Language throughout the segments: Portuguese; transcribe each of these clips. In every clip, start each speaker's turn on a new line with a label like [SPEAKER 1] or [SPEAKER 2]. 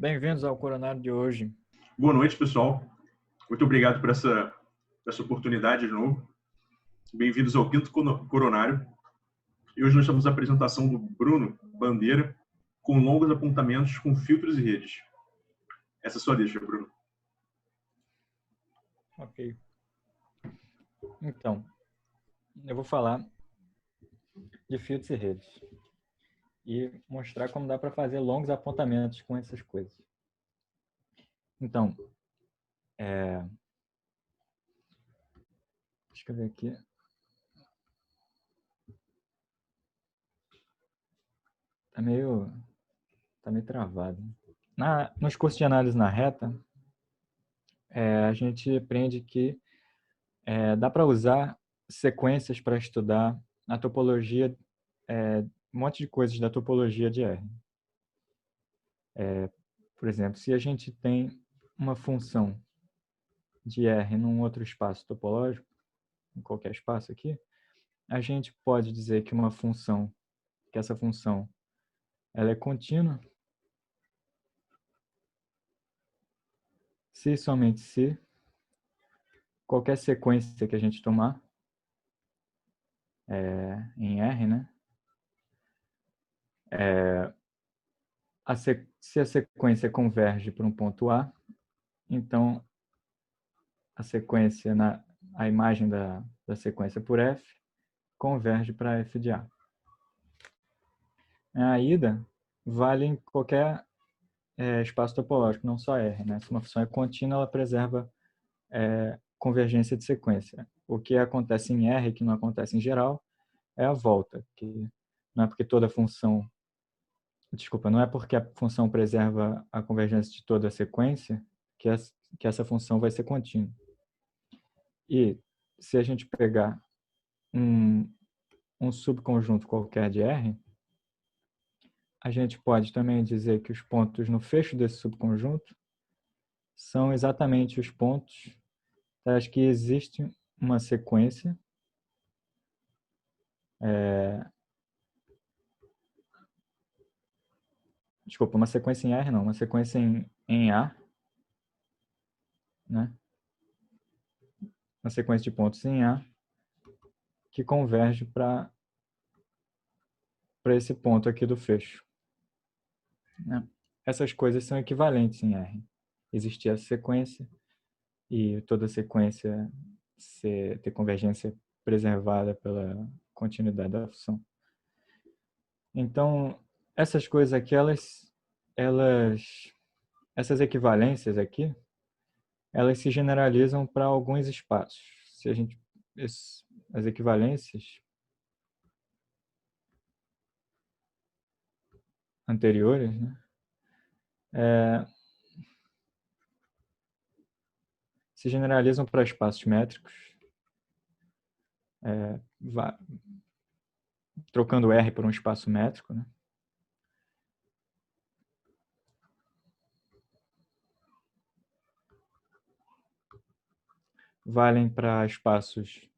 [SPEAKER 1] Bem-vindos ao Coronário de hoje.
[SPEAKER 2] Boa noite, pessoal. Muito obrigado por essa oportunidade de novo. Bem-vindos ao quinto Coronário. E hoje nós temos a apresentação do Bruno Bandeira com longos apontamentos com filtros e redes. Essa é a sua deixa, Bruno.
[SPEAKER 1] Ok. Então, eu vou falar de filtros e redes e mostrar como dá para fazer longos apontamentos com essas coisas. Então, deixa eu ver aqui. Tá meio travado. Nos cursos de análise na reta, a gente aprende que dá para usar sequências para estudar a topologia, um monte de coisas da topologia de R. Por exemplo, se a gente tem uma função de R num outro espaço topológico, em qualquer espaço aqui, a gente pode dizer que essa função ela é contínua se e somente se qualquer sequência que a gente tomar em R, né? Se a sequência converge para um ponto A, então a sequência, a imagem da sequência por F converge para F de A. A ida vale em qualquer espaço topológico, não só R. Né? Se uma função é contínua, ela preserva convergência de sequência. O que acontece em R, que não acontece em geral, é a volta, que não é porque toda função... Desculpa, não é porque a função preserva a convergência de toda a sequência que essa função vai ser contínua. E se a gente pegar um subconjunto qualquer de R, a gente pode também dizer que os pontos no fecho desse subconjunto são exatamente os pontos tais que existe uma sequência desculpa, uma sequência em R não, uma sequência em A, né? Uma sequência de pontos em A que converge para esse ponto aqui do fecho. Né? Essas coisas são equivalentes em R. Existir essa sequência e toda sequência ter convergência preservada pela continuidade da função. Então, essas coisas aqui, essas equivalências aqui, elas se generalizam para alguns espaços. Se a gente as equivalências anteriores, né, se generalizam para espaços métricos, trocando R por um espaço métrico, né? Valem para espaços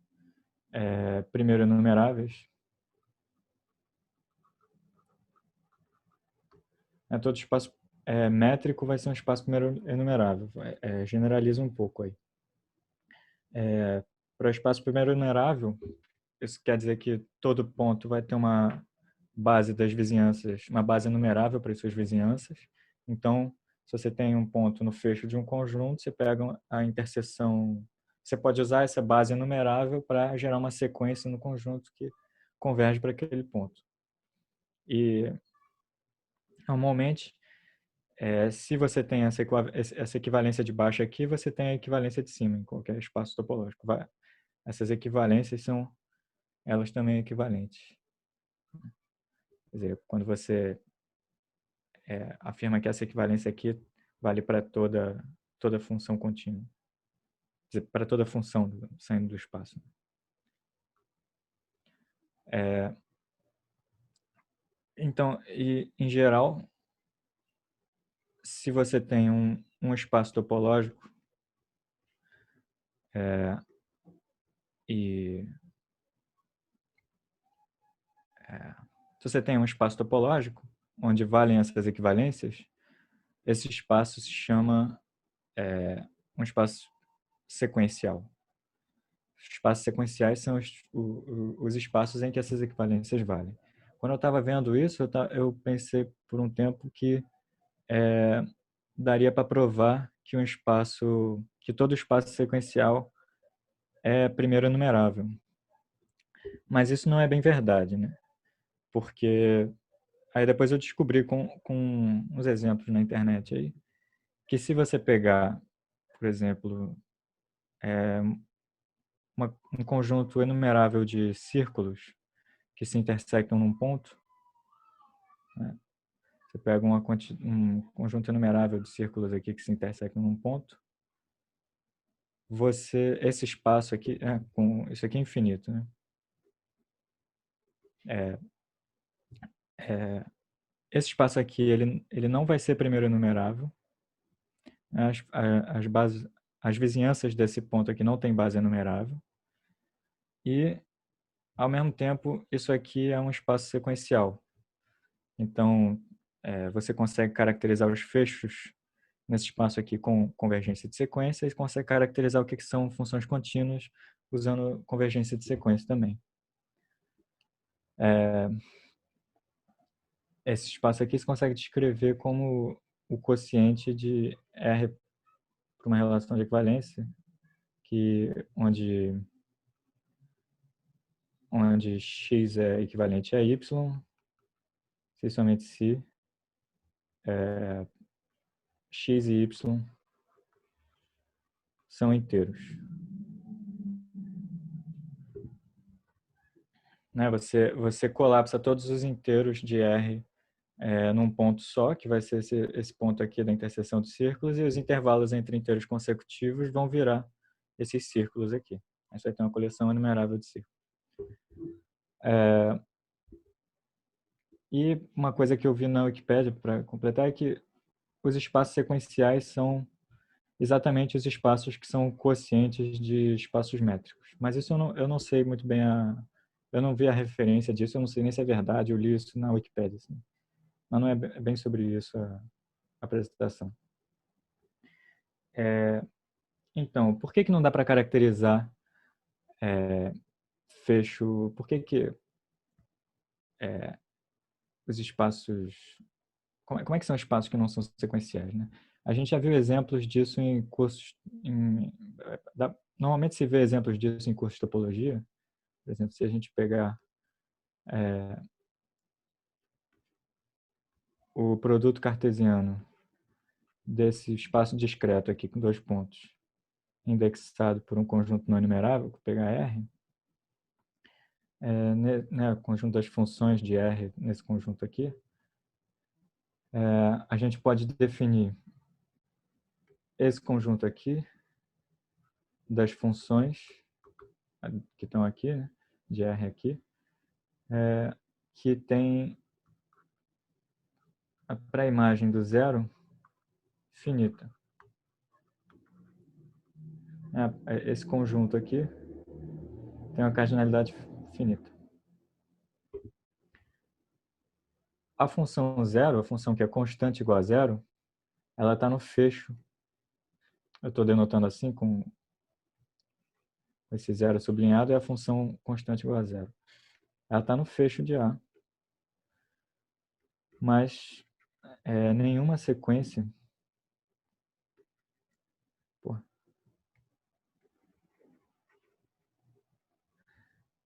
[SPEAKER 1] primeiro enumeráveis. Todo espaço métrico vai ser um espaço primeiro enumerável. Generaliza um pouco aí. Para espaço primeiro enumerável, isso quer dizer que todo ponto vai ter uma base das vizinhanças, uma base enumerável para as suas vizinhanças. Então, se você tem um ponto no fecho de um conjunto, você pega a interseção, você pode usar essa base enumerável para gerar uma sequência no conjunto que converge para aquele ponto. E, normalmente, se você tem essa equivalência de baixo aqui, você tem a equivalência de cima em qualquer espaço topológico. Essas equivalências elas também equivalentes. Quer dizer, quando você afirma que essa equivalência aqui vale para toda função contínua. Quer dizer, para toda função saindo do espaço. Então, em geral, se você tem um espaço topológico se você tem um espaço topológico onde valem essas equivalências, esse espaço se chama um espaço sequencial. Os espaços sequenciais são os espaços em que essas equivalências valem. Quando eu estava vendo isso, eu pensei por um tempo que daria para provar que que todo espaço sequencial é primeiro enumerável. Mas isso não é bem verdade, né? Porque aí depois eu descobri com uns exemplos na internet aí, que se você pegar, por exemplo, um conjunto enumerável de círculos que se intersecam num ponto, né? Você pega um conjunto enumerável de círculos aqui que se intersecam num ponto, esse espaço aqui, isso aqui é infinito, né? Esse espaço aqui, ele não vai ser primeiro enumerável. As vizinhanças desse ponto aqui não tem base enumerável. E, ao mesmo tempo, isso aqui é um espaço sequencial. Então, você consegue caracterizar os fechos nesse espaço aqui com convergência de sequência e consegue caracterizar o que são funções contínuas usando convergência de sequência também. Esse espaço aqui você consegue descrever como o quociente de R para uma relação de equivalência, onde x é equivalente a y, se somente se x e y são inteiros. Né? Você colapsa todos os inteiros de R num ponto só, que vai ser esse ponto aqui da interseção dos círculos, e os intervalos entre inteiros consecutivos vão virar esses círculos aqui. Aí você vai ter uma coleção enumerável de círculos. E uma coisa que eu vi na Wikipédia, para completar, é que os espaços sequenciais são exatamente os espaços que são quocientes de espaços métricos. Mas isso eu não sei muito bem eu não vi a referência disso, eu não sei nem se é verdade, eu li isso na Wikipédia. Assim. Mas não é bem sobre isso a apresentação. Então, por que não dá para caracterizar fecho? Por que os espaços... Como é que são espaços que não são sequenciais, né? A gente já viu exemplos disso em cursos... Normalmente se vê exemplos disso em cursos de topologia. Por exemplo, se a gente pegar o produto cartesiano desse espaço discreto aqui com dois pontos, indexado por um conjunto não enumerável, vou pegar R, o conjunto das funções de R nesse conjunto aqui, a gente pode definir esse conjunto aqui das funções que estão aqui, né, de R aqui, que tem a pré-imagem do zero finita. Esse conjunto aqui tem uma cardinalidade finita. A função zero, a função que é constante igual a zero, ela está no fecho. Eu estou denotando assim com esse zero sublinhado, é a função constante igual a zero. Ela está no fecho de A. Mas nenhuma sequência...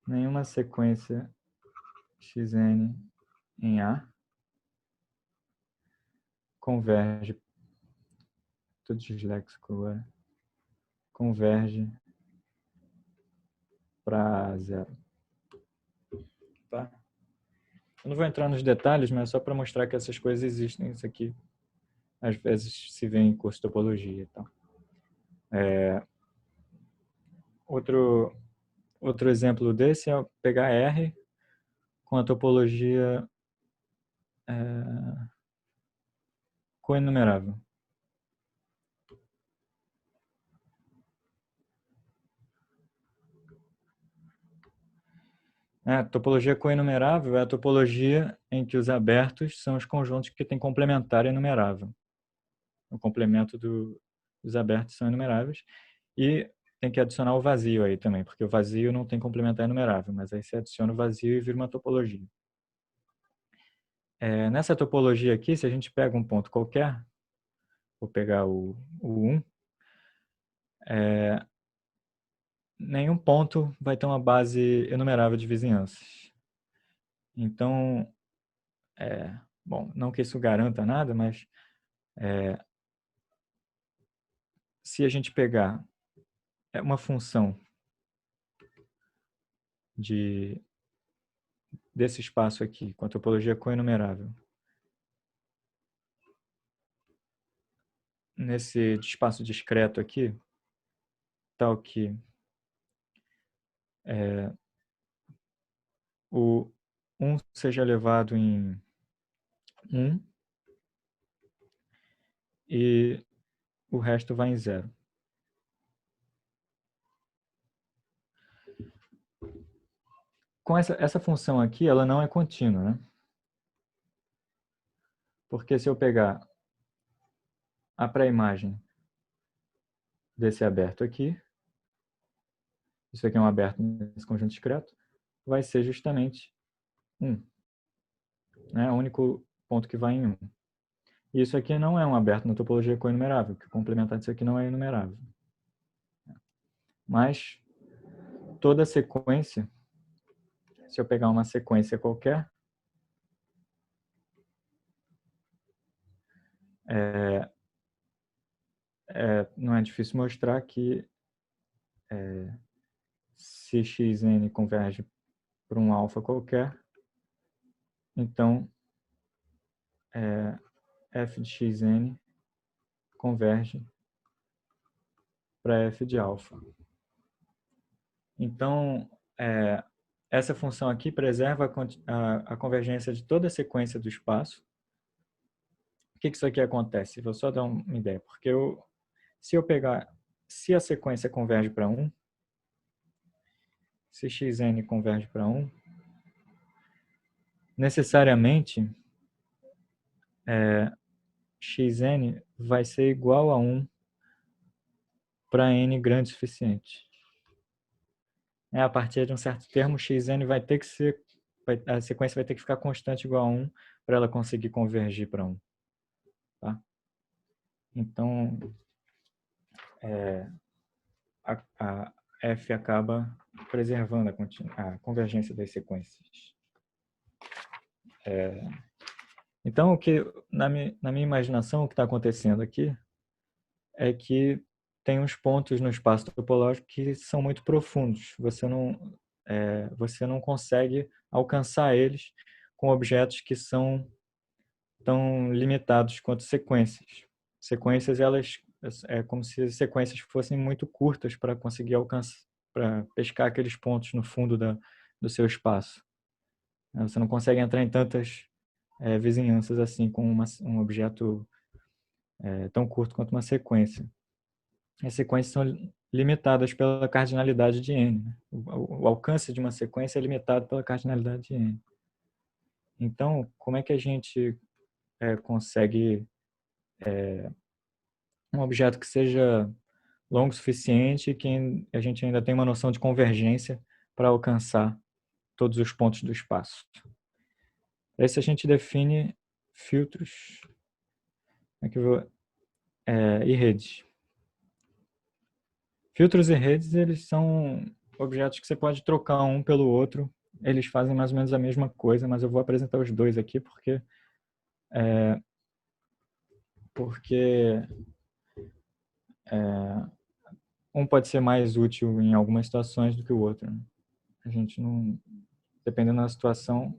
[SPEAKER 1] Nenhuma sequência xn em A converge... Tudo disléxico agora. Converge para zero. Tá? Eu não vou entrar nos detalhes, mas é só para mostrar que essas coisas existem. Isso aqui, às vezes, se vê em curso de topologia e tal. Outro exemplo desse é pegar R com a topologia coenumerável. A topologia coenumerável é a topologia em que os abertos são os conjuntos que têm complementar enumerável. O complemento dos abertos são enumeráveis. E tem que adicionar o vazio aí também, porque o vazio não tem complementar enumerável, mas aí você adiciona o vazio e vira uma topologia. Nessa topologia aqui, se a gente pega um ponto qualquer, vou pegar o 1, nenhum ponto vai ter uma base enumerável de vizinhanças. Então, bom, não que isso garanta nada, mas se a gente pegar uma função desse espaço aqui, com a topologia coenumerável, nesse espaço discreto aqui, tal que o 1 seja elevado em 1 e o resto vai em 0. Com essa função aqui, ela não é contínua, né? Porque se eu pegar a pré-imagem desse aberto aqui, isso aqui é um aberto nesse conjunto discreto, vai ser justamente 1. Né? O único ponto que vai em 1. E isso aqui não é um aberto na topologia coenumerável, que o complementar disso aqui não é enumerável. Mas toda sequência, se eu pegar uma sequência qualquer, não é difícil mostrar que se xn converge para um alfa qualquer, então f de xn converge para f de alfa. Então, essa função aqui preserva a convergência de toda a sequência do espaço. Por que isso aqui acontece? Vou só dar uma ideia. Porque se a sequência converge para 1, se xn converge para 1, necessariamente xn vai ser igual a 1 para n grande o suficiente. A partir de um certo termo, xn vai ter que ser, a sequência vai ter que ficar constante igual a 1 para ela conseguir convergir para 1. Tá? Então, a f acaba preservando a convergência das sequências. Então, na minha imaginação, o que está acontecendo aqui é que tem uns pontos no espaço topológico que são muito profundos. Você não consegue alcançar eles com objetos que são tão limitados quanto sequências. Sequências, elas é como se as sequências fossem muito curtas para conseguir alcançar, para pescar aqueles pontos no fundo do seu espaço. Você não consegue entrar em tantas vizinhanças assim com um objeto tão curto quanto uma sequência. As sequências são limitadas pela cardinalidade de n. Né? O alcance de uma sequência é limitado pela cardinalidade de n. Então, como é que a gente consegue um objeto que seja longo o suficiente e que a gente ainda tem uma noção de convergência para alcançar todos os pontos do espaço? Para isso a gente define filtros e redes. Filtros e redes, eles são objetos que você pode trocar um pelo outro. Eles fazem mais ou menos a mesma coisa, mas eu vou apresentar os dois aqui porque um pode ser mais útil em algumas situações do que o outro. Né? A gente não, dependendo da situação,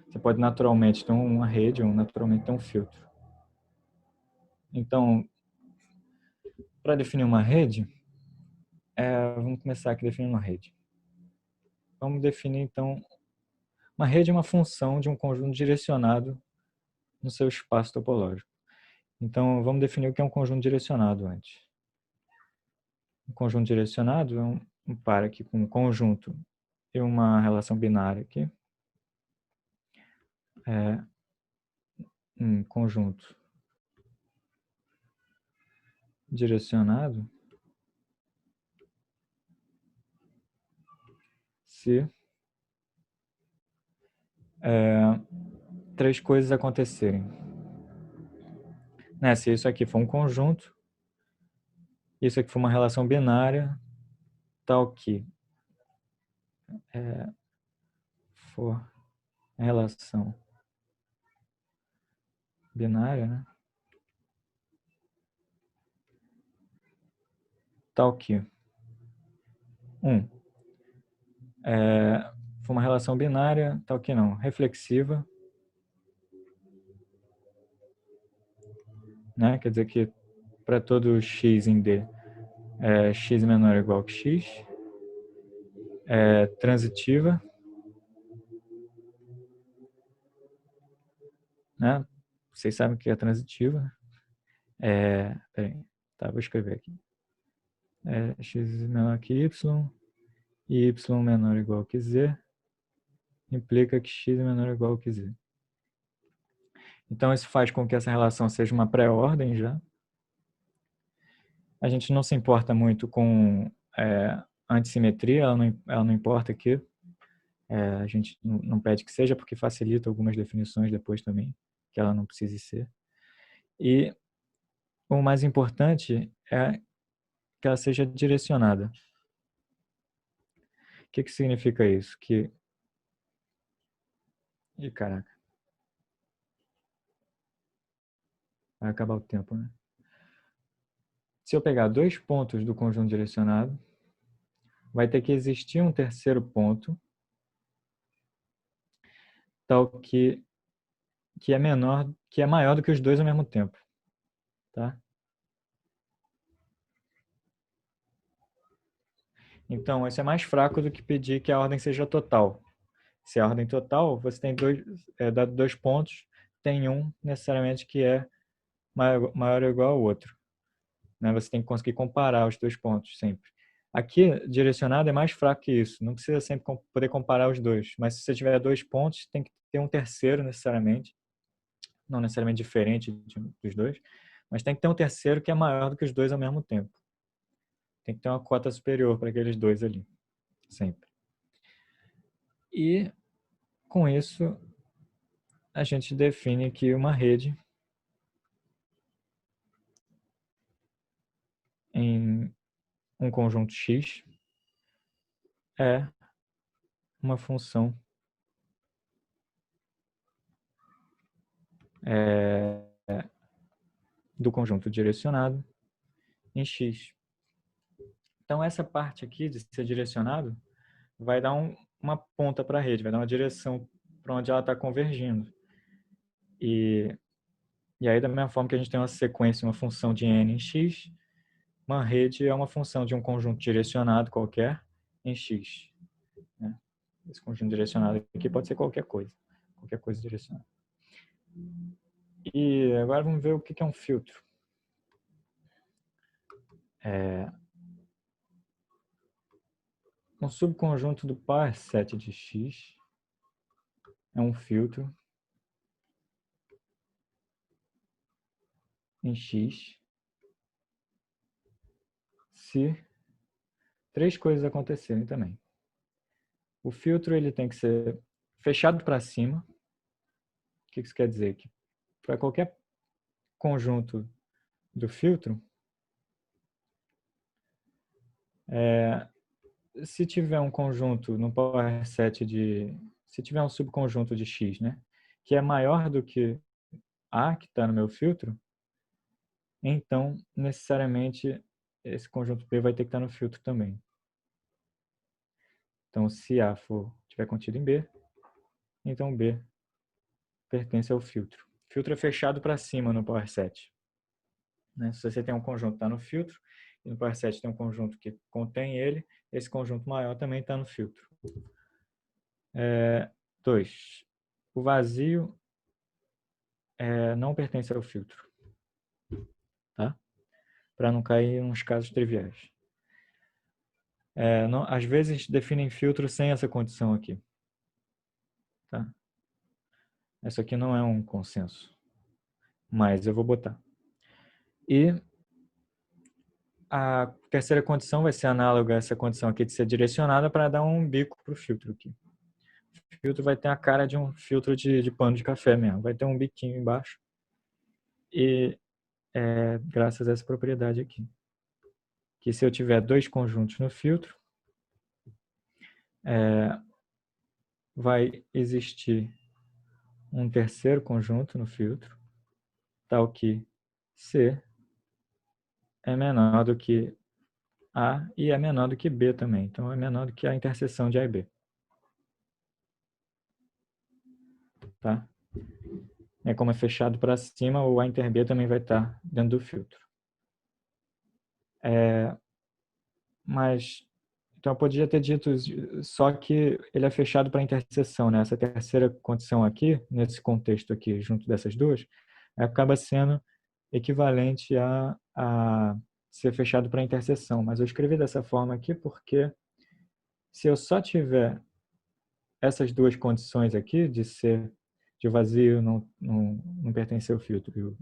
[SPEAKER 1] você pode naturalmente ter uma rede ou naturalmente ter um filtro. Então, para definir uma rede, vamos começar aqui definindo uma rede. Vamos definir, então, uma rede é uma função de um conjunto direcionado no seu espaço topológico. Então, vamos definir o que é um conjunto direcionado antes. Um conjunto direcionado é um par aqui com um conjunto e uma relação binária aqui. Um conjunto direcionado se três coisas acontecerem. Né? Se isso aqui for um conjunto, isso aqui for uma relação binária, tal que for a relação binária, né? Tal que for uma relação binária, tal que não, reflexiva, né? Quer dizer que para todo x em D, x menor ou igual que x, transitiva, né? Vocês sabem o que é transitiva? Peraí, tá, vou escrever aqui. X menor que y e y menor ou igual que z implica que x é menor ou igual que z. Então, isso faz com que essa relação seja uma pré-ordem já. A gente não se importa muito com antissimetria, ela não importa aqui. A gente não pede que seja, porque facilita algumas definições depois também, que ela não precise ser. E o mais importante é que ela seja direcionada. O que significa isso? Ih, caraca. Vai acabar o tempo, né? Se eu pegar dois pontos do conjunto direcionado, vai ter que existir um terceiro ponto, tal que é maior do que os dois ao mesmo tempo, tá? Então, isso é mais fraco do que pedir que a ordem seja total. Se a ordem total, você tem dado dois pontos, tem um necessariamente que é maior ou igual ao outro. Né? Você tem que conseguir comparar os dois pontos sempre. Aqui, direcionado é mais fraco que isso. Não precisa sempre poder comparar os dois. Mas se você tiver dois pontos, tem que ter um terceiro necessariamente. Não necessariamente diferente dos dois. Mas tem que ter um terceiro que é maior do que os dois ao mesmo tempo. Tem que ter uma cota superior para aqueles dois ali. Sempre. E, com isso, a gente define aqui uma rede em um conjunto X é uma função do conjunto direcionado em X. Então, essa parte aqui de ser direcionado vai dar uma ponta para a rede, vai dar uma direção para onde ela está convergindo. E aí, da mesma forma que a gente tem uma sequência, uma função de n em X, uma rede é uma função de um conjunto direcionado qualquer em X. Né? Esse conjunto direcionado aqui pode ser qualquer coisa direcionada. E agora vamos ver o que é um filtro. Um subconjunto do par set de X é um filtro em X se três coisas acontecerem também. O filtro ele tem que ser fechado para cima. O que isso quer dizer? Que para qualquer conjunto do filtro, se tiver um conjunto no power set se tiver um subconjunto de X, né, que é maior do que A, que está no meu filtro, então, necessariamente, esse conjunto B vai ter que estar no filtro também. Então, se A tiver contido em B, então B pertence ao filtro. O filtro é fechado para cima no power set. Né? Se você tem um conjunto que está no filtro, e no power set tem um conjunto que contém ele, esse conjunto maior também está no filtro. 2. O vazio não pertence ao filtro. Tá? Para não cair nos casos triviais. Às vezes definem filtro sem essa condição aqui. Tá? Isso aqui não é um consenso, mas eu vou botar. E a terceira condição vai ser análoga a essa condição aqui de ser direcionada para dar um bico para o filtro aqui. O filtro vai ter a cara de um filtro de pano de café mesmo. Vai ter um biquinho embaixo. E graças a essa propriedade aqui. Que se eu tiver dois conjuntos no filtro, vai existir um terceiro conjunto no filtro, tal que C é menor do que A e é menor do que B também. Então, é menor do que a interseção de A e B. Tá? Como é fechado para cima, o A inter B também vai estar dentro do filtro. Mas, então eu podia ter dito só que ele é fechado para interseção, né? Essa terceira condição aqui, nesse contexto aqui, junto dessas duas, acaba sendo equivalente a ser fechado para interseção. Mas eu escrevi dessa forma aqui porque se eu só tiver essas duas condições aqui, de vazio não pertencer ao filtro,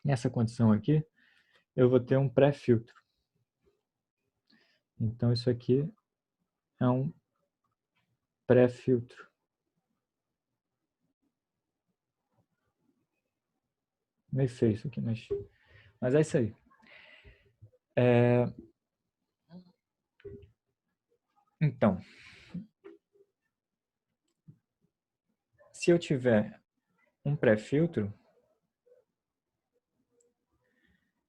[SPEAKER 1] e essa condição aqui, eu vou ter um pré-filtro. Então, isso aqui é um pré-filtro. Meio feio isso aqui, mas é isso aí. Então, se eu tiver um pré-filtro,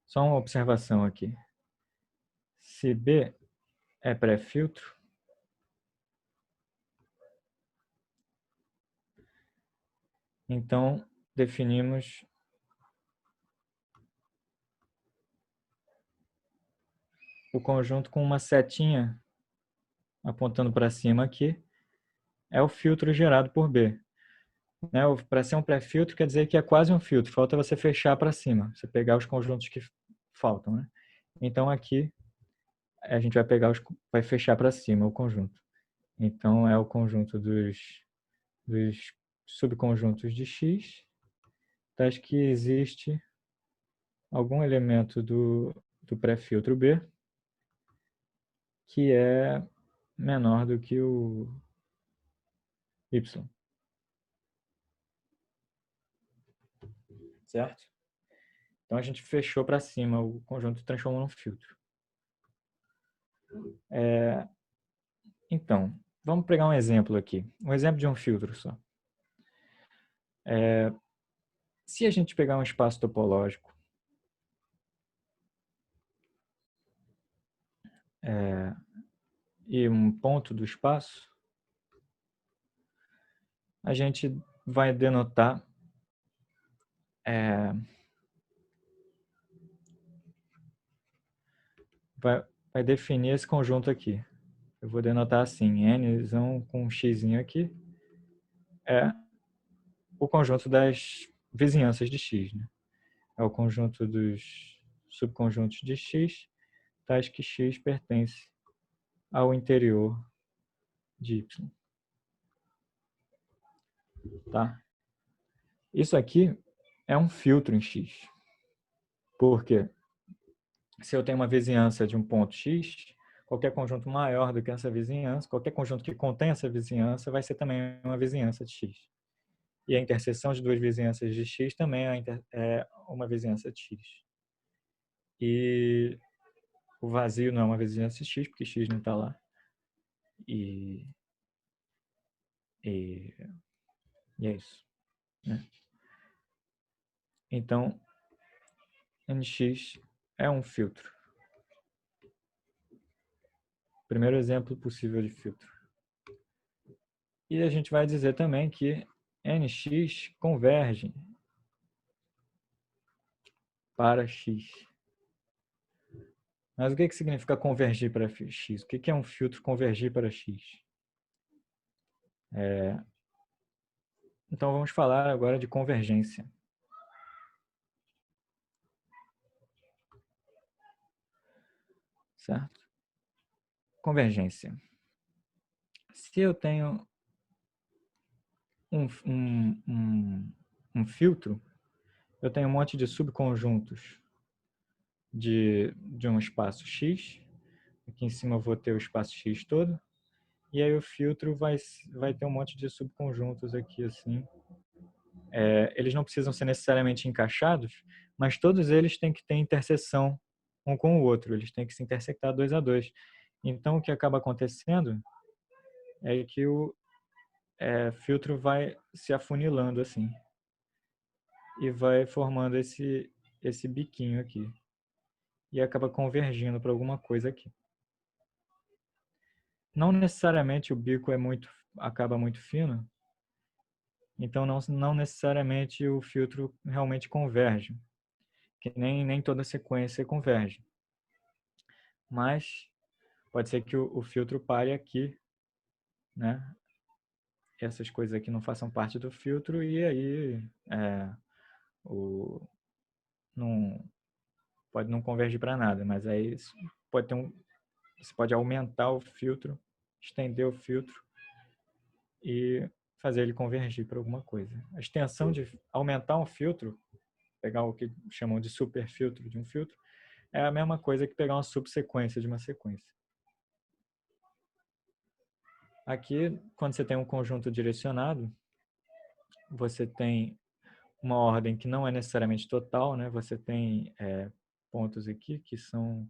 [SPEAKER 1] só uma observação aqui. Se B é pré-filtro, então definimos o conjunto com uma setinha apontando para cima aqui, é o filtro gerado por B. Para ser um pré-filtro quer dizer que é quase um filtro, falta você fechar para cima, você pegar os conjuntos que faltam, né? Então aqui a gente vai fechar para cima o conjunto. Então é o conjunto dos subconjuntos de X, tais que existe algum elemento do pré-filtro B que é menor do que o Y. Certo? Então a gente fechou para cima o conjunto e transformou num filtro. Então, vamos pegar um exemplo aqui. Um exemplo de um filtro só. Se a gente pegar um espaço topológico e um ponto do espaço, a gente vai denotar vai definir esse conjunto aqui. Eu vou denotar assim, n com um x aqui é o conjunto das vizinhanças de x. Né? É o conjunto dos subconjuntos de x, tais que x pertence ao interior de y. Tá? Isso aqui é um filtro em x. Por quê? Se eu tenho uma vizinhança de um ponto x, qualquer conjunto maior do que essa vizinhança, qualquer conjunto que contém essa vizinhança, vai ser também uma vizinhança de x. E a interseção de duas vizinhanças de x também é uma vizinhança de x. E o vazio não é uma vizinhança de x, porque x não está lá. E é isso. Né? Então, NX é um filtro. Primeiro exemplo possível de filtro. E a gente vai dizer também que NX converge para X. Mas o que significa convergir para X? O que é um filtro convergir para X? Então vamos falar agora de convergência. Certo? Convergência. Se eu tenho um filtro, eu tenho um monte de subconjuntos de um espaço X. Aqui em cima eu vou ter o espaço X todo. E aí o filtro vai ter um monte de subconjuntos aqui, assim. Eles não precisam ser necessariamente encaixados, mas todos eles têm que ter interseção um com o outro. Eles têm que se intersectar 2 a 2. Então, o que acaba acontecendo é que o filtro vai se afunilando, assim. E vai formando esse biquinho aqui. E acaba convergindo para alguma coisa aqui. Não necessariamente o bico acaba muito fino, então não necessariamente o filtro realmente converge, que nem toda sequência converge. Mas pode ser que o filtro pare aqui, né? Essas coisas aqui não façam parte do filtro e aí não pode não convergir para nada, mas aí pode ter você pode aumentar o filtro, estender o filtro e fazer ele convergir para alguma coisa. A extensão de aumentar um filtro, pegar o que chamam de superfiltro de um filtro, é a mesma coisa que pegar uma subsequência de uma sequência. Aqui, quando você tem um conjunto direcionado, você tem uma ordem que não é necessariamente total, né? Você tem pontos aqui que são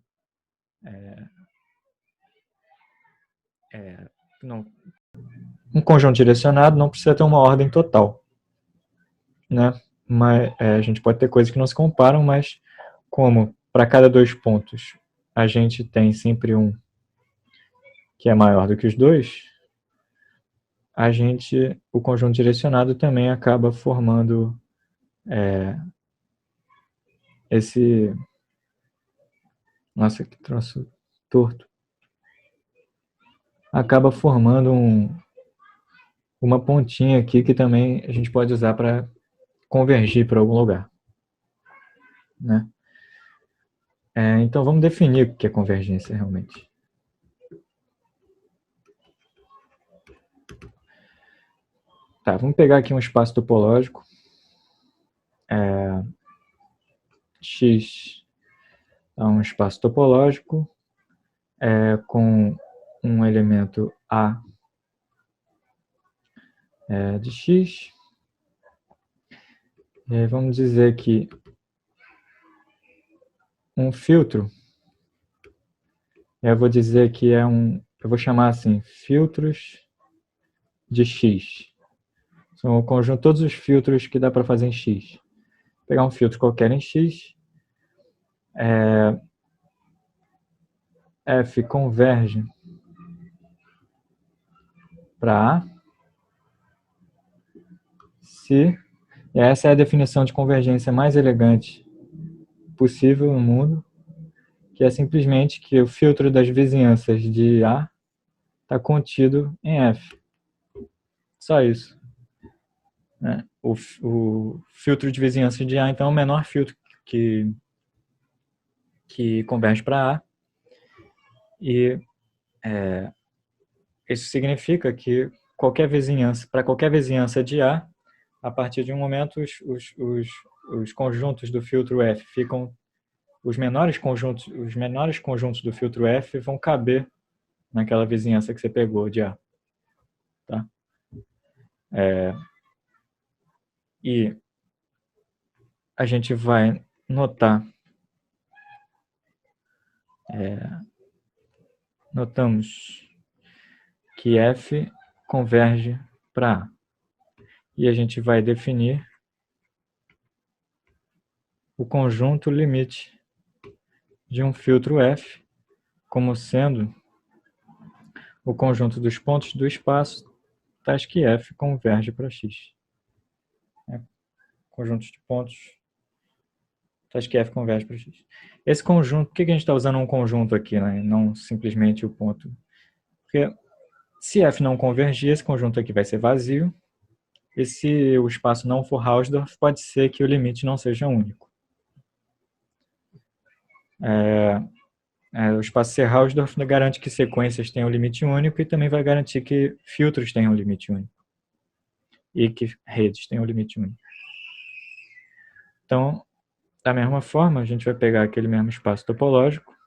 [SPEAKER 1] não, um conjunto direcionado não precisa ter uma ordem total, né? Mas a gente pode ter coisas que não se comparam, mas como para cada 2 pontos a gente tem sempre um que é maior do que os dois, o conjunto direcionado também acaba formando esse... Nossa, que troço torto. Acaba formando uma pontinha aqui que também a gente pode usar para convergir para algum lugar, né? Então vamos definir o que é convergência realmente. Tá, vamos pegar aqui um espaço topológico. X é um espaço topológico com um elemento A de X. Vamos dizer que um filtro, eu vou dizer que eu vou chamar assim, filtros de X. São o conjunto, todos os filtros que dá para fazer em X. Vou pegar um filtro qualquer em X, F converge para A, se, e essa é a definição de convergência mais elegante possível no mundo, que é simplesmente que o filtro das vizinhanças de A está contido em F. Só isso. Né? O filtro de vizinhança de A, então, é o menor filtro que converge para A. E isso significa que para qualquer vizinhança de A partir de um momento, os conjuntos do filtro F ficam... Os menores conjuntos do filtro F vão caber naquela vizinhança que você pegou de A. Tá? E a gente vai notar, notamos que F converge para A. E a gente vai definir o conjunto limite de um filtro F como sendo o conjunto dos pontos do espaço tais que F converge para X. Conjuntos de pontos tais que F converge para X. Esse conjunto, por que a gente está usando um conjunto aqui, né? Não simplesmente o ponto? Porque se F não convergir, esse conjunto aqui vai ser vazio. E se o espaço não for Hausdorff, pode ser que o limite não seja único. O espaço ser Hausdorff garante que sequências tenham limite único e também vai garantir que filtros tenham limite único. E que redes tenham limite único. Então, Da mesma forma, a gente vai pegar aquele mesmo espaço topológico,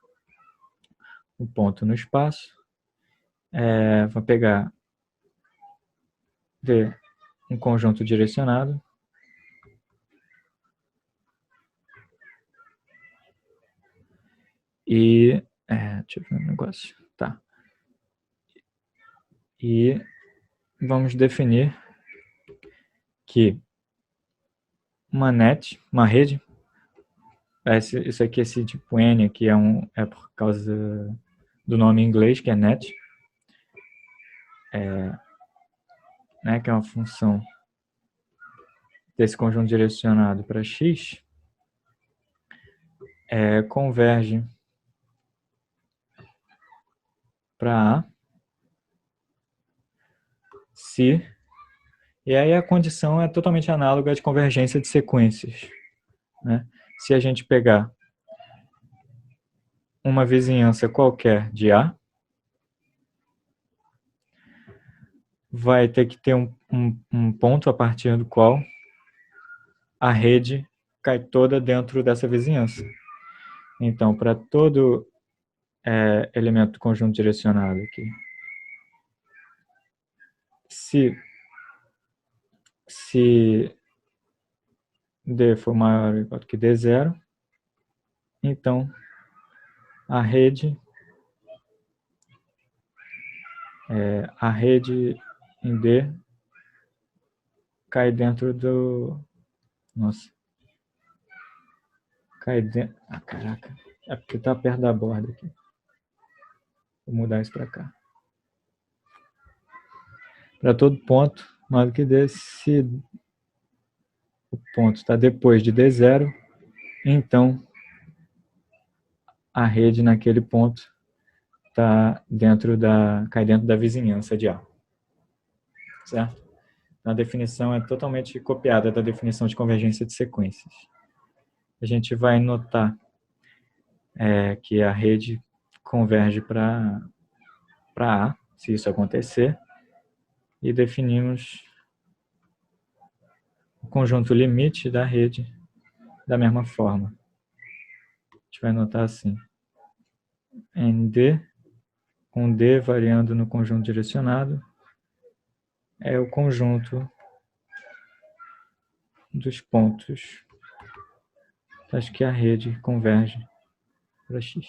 [SPEAKER 1] um ponto no espaço, vou pegar V, um conjunto direcionado, e deixa eu ver um negócio, tá? E vamos definir que uma net, uma rede, isso aqui, esse tipo N aqui é por causa do nome em inglês, que é net, né, que é uma função desse conjunto direcionado para x, converge para A, se, e aí a condição é totalmente análoga à de convergência de sequências, né? Se a gente pegar uma vizinhança qualquer de A, vai ter que ter um ponto a partir do qual a rede cai toda dentro dessa vizinhança. Então, para todo elemento do conjunto direcionado aqui, se D for maior ou igual que D0, então a rede em D cai dentro do... Nossa. Cai dentro... Ah, caraca. É porque tá perto da borda aqui. Vou mudar isso para cá. Para todo ponto maior do que D, se o ponto está depois de D0, então a rede naquele ponto cai dentro da vizinhança de A. Certo? A definição é totalmente copiada da definição de convergência de sequências. A gente vai notar que a rede converge para A, se isso acontecer, e definimos o conjunto limite da rede da mesma forma. A gente vai notar assim, ND, com D variando no conjunto direcionado, é o conjunto dos pontos acho que a rede converge para X.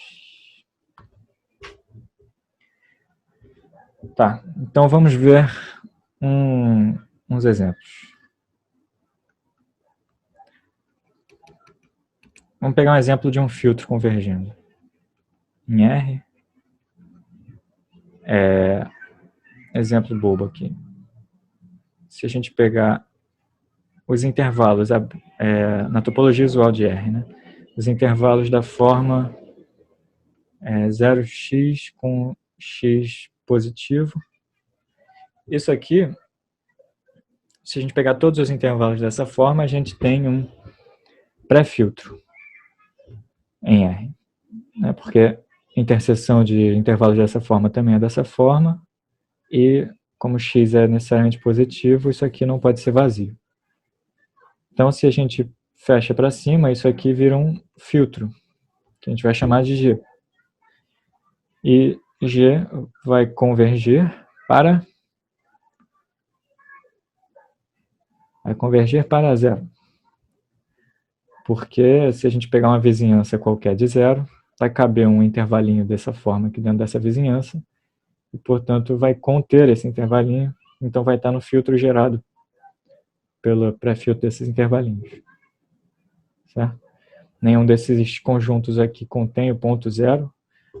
[SPEAKER 1] Tá, então vamos ver uns exemplos. Vamos pegar um exemplo de um filtro convergindo. Em R, exemplo bobo aqui. Se a gente pegar os intervalos na topologia usual de R, né? Os intervalos da forma 0x com x positivo. Isso aqui, se a gente pegar todos os intervalos dessa forma, a gente tem um pré-filtro em R. Né? Porque interseção de intervalos dessa forma também é dessa forma, e como x é necessariamente positivo, isso aqui não pode ser vazio. Então, se a gente fecha para cima, isso aqui vira um filtro, que a gente vai chamar de G. E G vai convergir para zero. Porque se a gente pegar uma vizinhança qualquer de zero, vai caber um intervalinho dessa forma aqui dentro dessa vizinhança, e, portanto, vai conter esse intervalinho, então vai estar no filtro gerado pelo pré-filtro desses intervalinhos. Certo? Nenhum desses conjuntos aqui contém o ponto zero,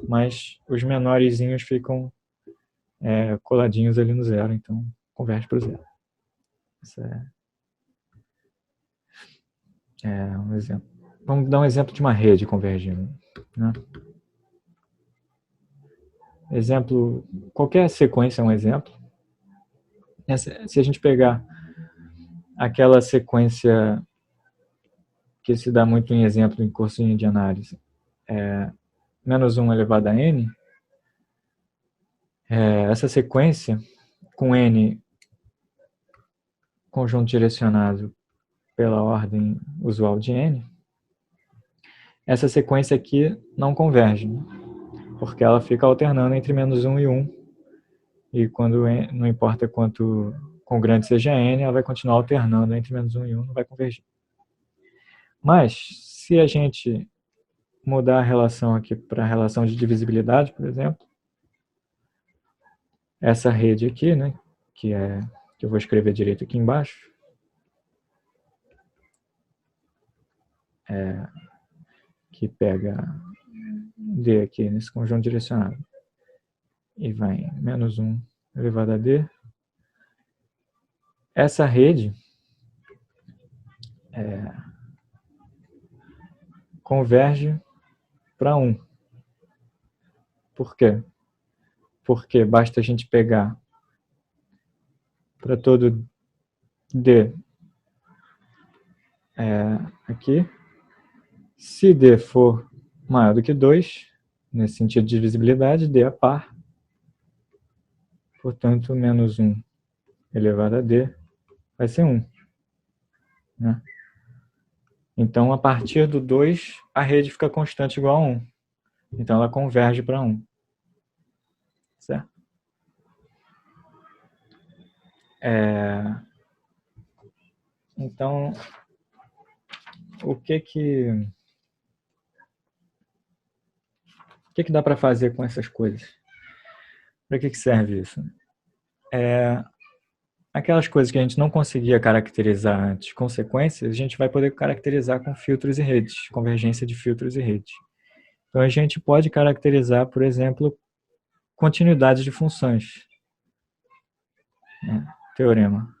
[SPEAKER 1] mas os menorzinhos ficam coladinhos ali no zero, então converte para o zero. Isso é um exemplo. Vamos dar um exemplo de uma rede convergindo. Né? Exemplo, qualquer sequência é um exemplo. Se a gente pegar aquela sequência que se dá muito em exemplo em cursinho de análise, menos 1 elevado a n, essa sequência, com n conjunto direcionado pela ordem usual de n, essa sequência aqui não converge, né? Porque ela fica alternando entre -1 e 1, e quando não importa quão grande seja n, ela vai continuar alternando entre -1 e 1, não vai convergir. Mas, se a gente mudar a relação aqui para a relação de divisibilidade, por exemplo, essa rede aqui, né, que eu vou escrever direito aqui embaixo, que pega D aqui nesse conjunto direcionado e vai em -1 elevado a D. Essa rede converge para 1. Por quê? Porque basta a gente pegar para todo D aqui. Se D for maior do que 2, nesse sentido de divisibilidade, D é par. Portanto, -1 elevado a D vai ser 1. Né? Então, a partir do 2, a rede fica constante igual a 1. Então, ela converge para 1. Certo? Então, o que dá para fazer com essas coisas? Para que serve isso? Aquelas coisas que a gente não conseguia caracterizar antes, consequências, a gente vai poder caracterizar com filtros e redes, convergência de filtros e redes. Então, a gente pode caracterizar, por exemplo, continuidade de funções. Teorema.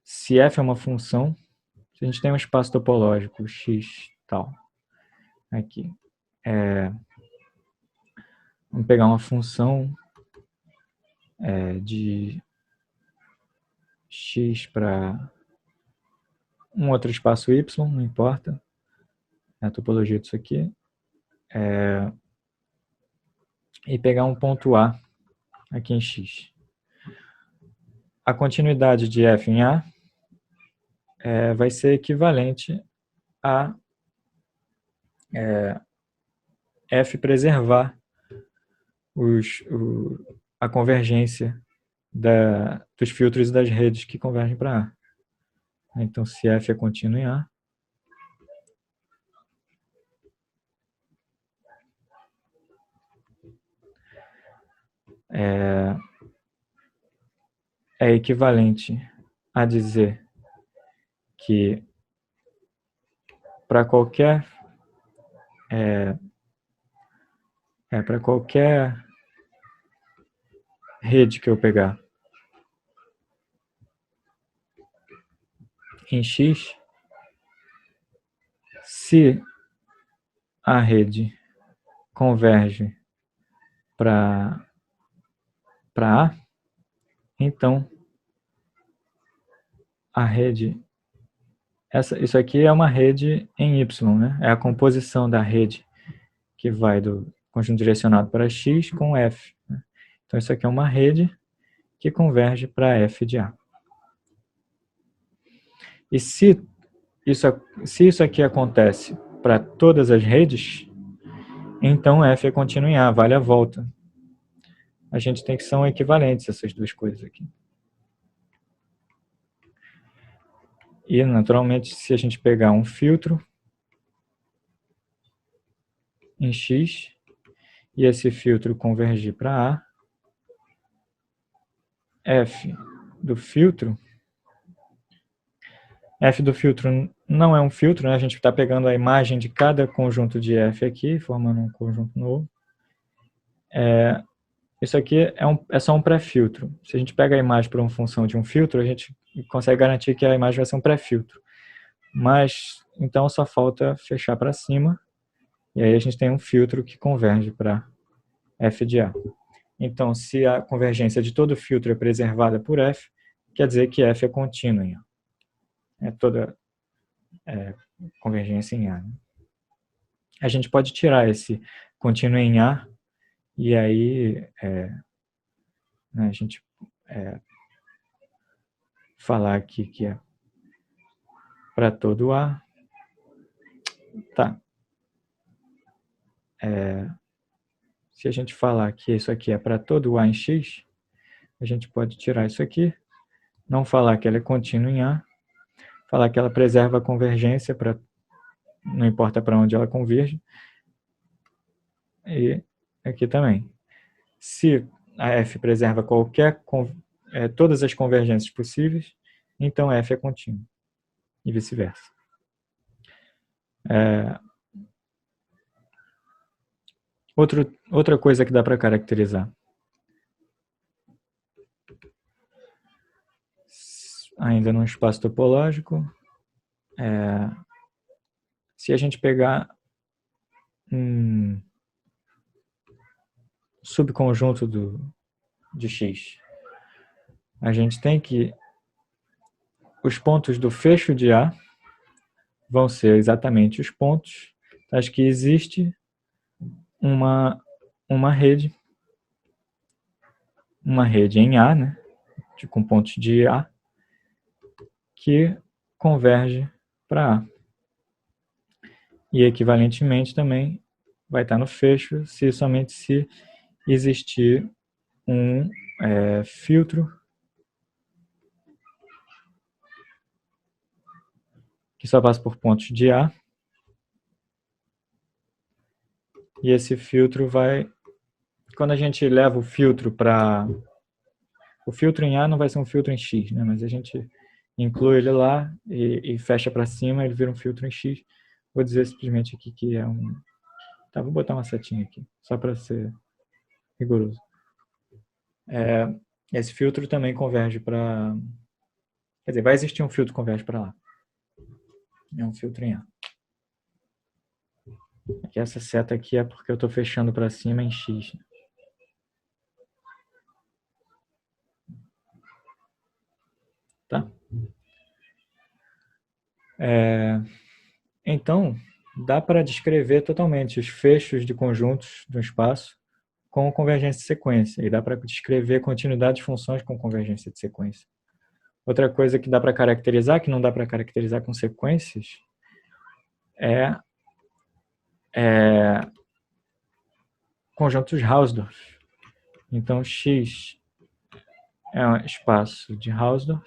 [SPEAKER 1] Se f é uma função, se a gente tem um espaço topológico x tal, aqui, vamos pegar uma função de x para um outro espaço y, não importa, é a topologia disso aqui, e pegar um ponto A aqui em x. A continuidade de f em A vai ser equivalente a f preservar a convergência dos filtros e das redes que convergem para A. Então, se f é contínuo em A, é equivalente a dizer que para qualquer rede que eu pegar em X, se a rede converge para A, então a rede, isso aqui é uma rede em Y, né? É a composição da rede que vai do conjunto direcionado para X com F. Né? Então isso aqui é uma rede que converge para F de A. E se isso aqui acontece para todas as redes, então f é contínuo em A, vale a volta. A gente tem que são equivalentes essas duas coisas aqui. E, naturalmente, se a gente pegar um filtro em X, e esse filtro convergir para A, f do filtro não é um filtro, né? A gente está pegando a imagem de cada conjunto de f aqui, formando um conjunto novo. Isso aqui é só um pré-filtro. Se a gente pega a imagem por uma função de um filtro, a gente consegue garantir que a imagem vai ser um pré-filtro. Mas, então, só falta fechar para cima, e aí a gente tem um filtro que converge para f de A. Então, se a convergência de todo filtro é preservada por f, quer dizer que f é contínua em A. É toda convergência em A. Né? A gente pode tirar esse contínuo em A, e aí a gente falar aqui que é para todo A, Tá. Se a gente falar que isso aqui é para todo A em X, a gente pode tirar isso aqui, não falar que ela é contínua em A, falar que ela preserva a convergência, não importa para onde ela converge, e aqui também. Se a F preserva todas as convergências possíveis, então F é contínua, e vice-versa. Outra coisa que dá para caracterizar. Ainda no espaço topológico, se a gente pegar um subconjunto de X, a gente tem que os pontos do fecho de A vão ser exatamente os pontos das que existe uma rede em A, né, com pontos de A, que converge para A. E equivalentemente também vai estar no fecho somente se existir um filtro que só passa por pontos de A, e esse filtro vai... Quando a gente leva o filtro para... O filtro em A não vai ser um filtro em X, né? Mas a gente inclui ele lá e fecha para cima, ele vira um filtro em X. Vou dizer simplesmente aqui que é um... Tá, vou botar uma setinha aqui, só para ser rigoroso. Esse filtro também converge para... Quer dizer, vai existir um filtro que converge para lá. É um filtro em A. Aqui, essa seta aqui é porque eu estou fechando para cima em X. Tá? Então, dá para descrever totalmente os fechos de conjuntos do espaço com convergência de sequência. E dá para descrever continuidade de funções com convergência de sequência. Outra coisa que dá para caracterizar, que não dá para caracterizar com sequências, é conjuntos Hausdorff. Então, X é um espaço de Hausdorff.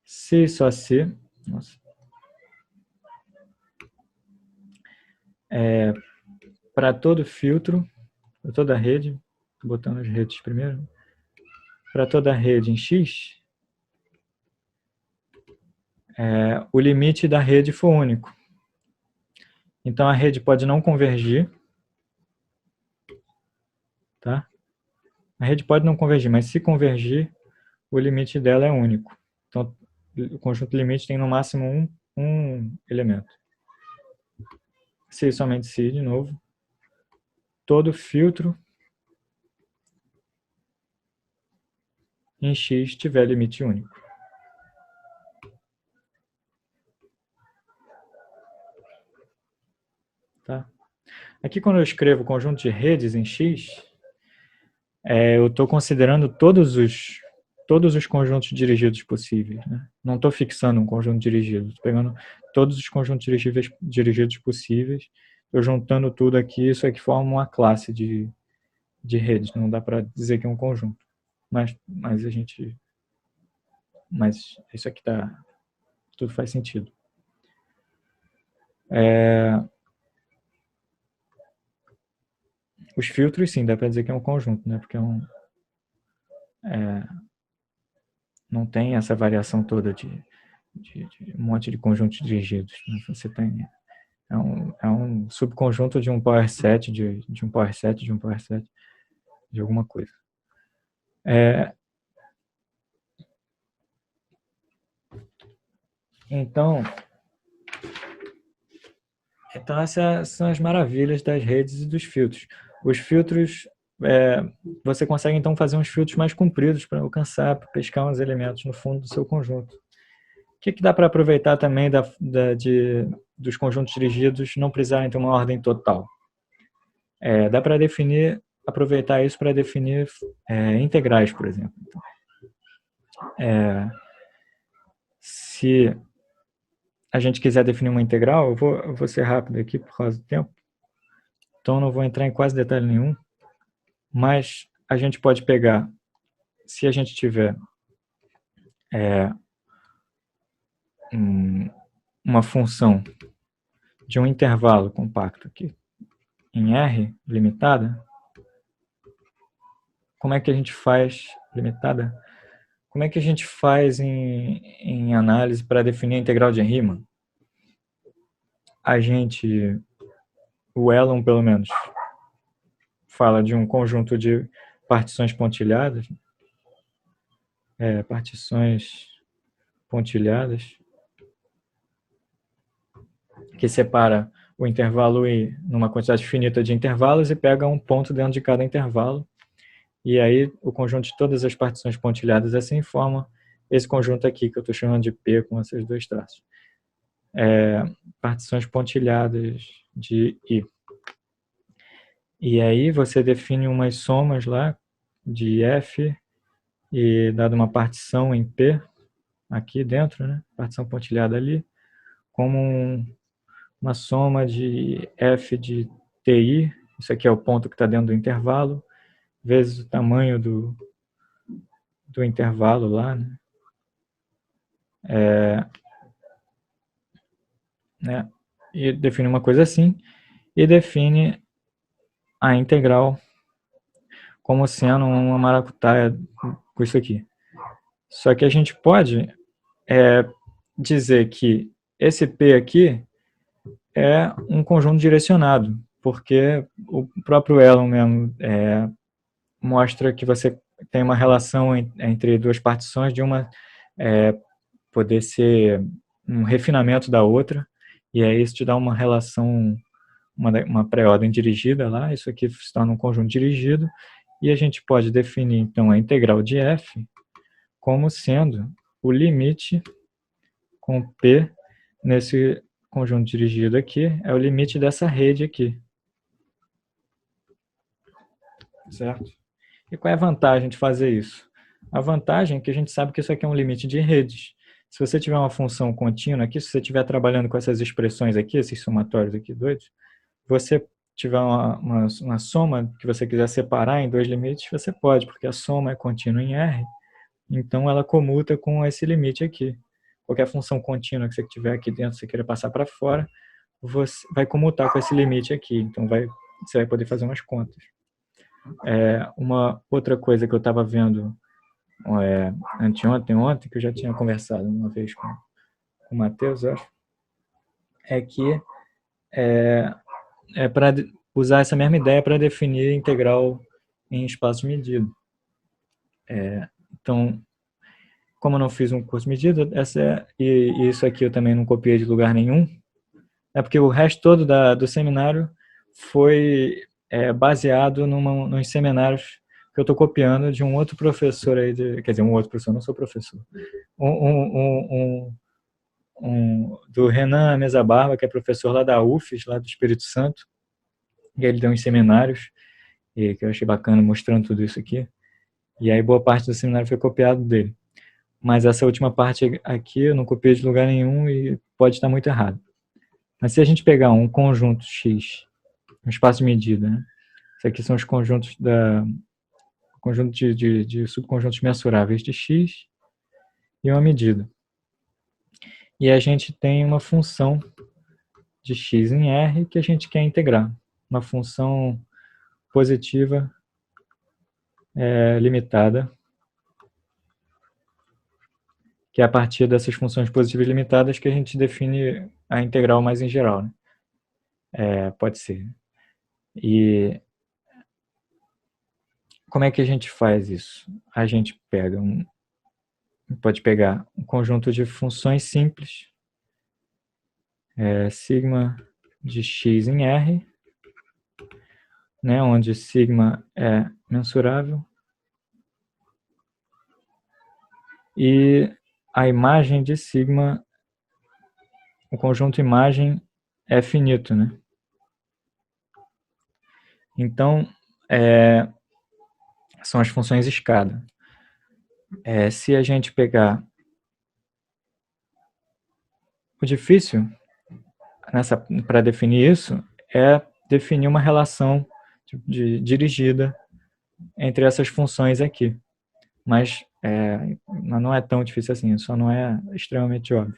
[SPEAKER 1] Se só se... Nossa. Para todo filtro, para toda rede, estou botando as redes primeiro, para toda rede em X, o limite da rede for único. Então, a rede pode não convergir, tá? A rede pode não convergir, mas se convergir, o limite dela é único. Então, o conjunto limite tem no máximo um elemento. Se somente se, de novo, todo filtro em X tiver limite único. Tá? Aqui, quando eu escrevo conjunto de redes em X, eu estou considerando todos os conjuntos dirigidos possíveis. Né? Não estou fixando um conjunto dirigido, estou pegando todos os conjuntos dirigidos possíveis, estou juntando tudo aqui, isso aqui forma uma classe de redes, não dá para dizer que é um conjunto. Mas isso aqui tudo faz sentido. Os filtros, sim, dá para dizer que é um conjunto, né? Porque não tem essa variação toda de um monte de conjuntos dirigidos. Né? Você tem um subconjunto de um power set, de um power set, de um power set, de alguma coisa. Então, essas são as maravilhas das redes e dos filtros. Os filtros, você consegue então fazer uns filtros mais compridos para alcançar, para pescar uns elementos no fundo do seu conjunto. O que dá para aproveitar também dos conjuntos dirigidos não precisarem ter uma ordem total? Dá para aproveitar isso para definir integrais, por exemplo. Se a gente quiser definir uma integral, eu vou ser rápido aqui por causa do tempo, então não vou entrar em quase detalhe nenhum, mas a gente pode pegar, se a gente tiver uma função de um intervalo compacto aqui, em R limitada, como é que a gente faz limitada? Como é que a gente faz em análise para definir a integral de Riemann? O Elon, pelo menos, fala de um conjunto de partições pontilhadas, que separa o intervalo I numa quantidade finita de intervalos e pega um ponto dentro de cada intervalo. E aí o conjunto de todas as partições pontilhadas assim forma esse conjunto aqui, que eu estou chamando de P com esses dois traços. Partições pontilhadas de I. E aí você define umas somas lá de F e dado uma partição em P, aqui dentro, né? Partição pontilhada ali, como uma soma de F de TI, isso aqui é o ponto que está dentro do intervalo, vezes o tamanho do intervalo lá, né? E define uma coisa assim, e define a integral como sendo uma maracutaia com isso aqui. Só que a gente pode dizer que esse P aqui é um conjunto direcionado, porque o próprio Elon mesmo mostra que você tem uma relação entre duas partições, de uma poder ser um refinamento da outra, e aí isso te dá uma relação, uma pré-ordem dirigida lá, isso aqui se torna um conjunto dirigido, e a gente pode definir, então, a integral de f como sendo o limite com P nesse conjunto dirigido aqui, é o limite dessa rede aqui. Certo? E qual é a vantagem de fazer isso? A vantagem é que a gente sabe que isso aqui é um limite de redes. Se você tiver uma função contínua aqui, se você estiver trabalhando com essas expressões aqui, esses somatórios aqui doidos, você tiver uma soma que você quiser separar em dois limites, você pode, porque a soma é contínua em R, então ela comuta com esse limite aqui. Qualquer função contínua que você tiver aqui dentro, você queira passar para fora, você vai comutar com esse limite aqui, então você vai poder fazer umas contas. Uma outra coisa que eu estava vendo ontem, que eu já tinha conversado uma vez com o Matheus, acho, é que para usar essa mesma ideia para definir integral em espaço medido. Então, como eu não fiz um curso de medida, e isso aqui eu também não copiei de lugar nenhum, porque o resto todo do seminário foi baseado nos seminários que eu estou copiando de um outro professor aí, quer dizer, um outro professor, não sou professor, do Renan Mesa Barba, que é professor lá da UFES, lá do Espírito Santo, e ele deu uns seminários, e que eu achei bacana mostrando tudo isso aqui, e aí boa parte do seminário foi copiado dele. Mas essa última parte aqui eu não copiei de lugar nenhum e pode estar muito errado. Mas se a gente pegar um conjunto X, um espaço de medida, né? Isso aqui são os conjuntos conjunto de subconjuntos mensuráveis de X e uma medida. E a gente tem uma função de X em R que a gente quer integrar. Uma função positiva limitada, que é a partir dessas funções positivas limitadas que a gente define a integral mais em geral, né? Pode ser. E como é que a gente faz isso? A gente pode pegar um conjunto de funções simples, sigma de x em R, né, onde sigma é mensurável, e a imagem de sigma, o conjunto imagem é finito, né? Então, são as funções escada. Se a gente pegar o difícil para definir isso é definir uma relação dirigida entre essas funções aqui. Mas não é tão difícil assim, só não é extremamente óbvio.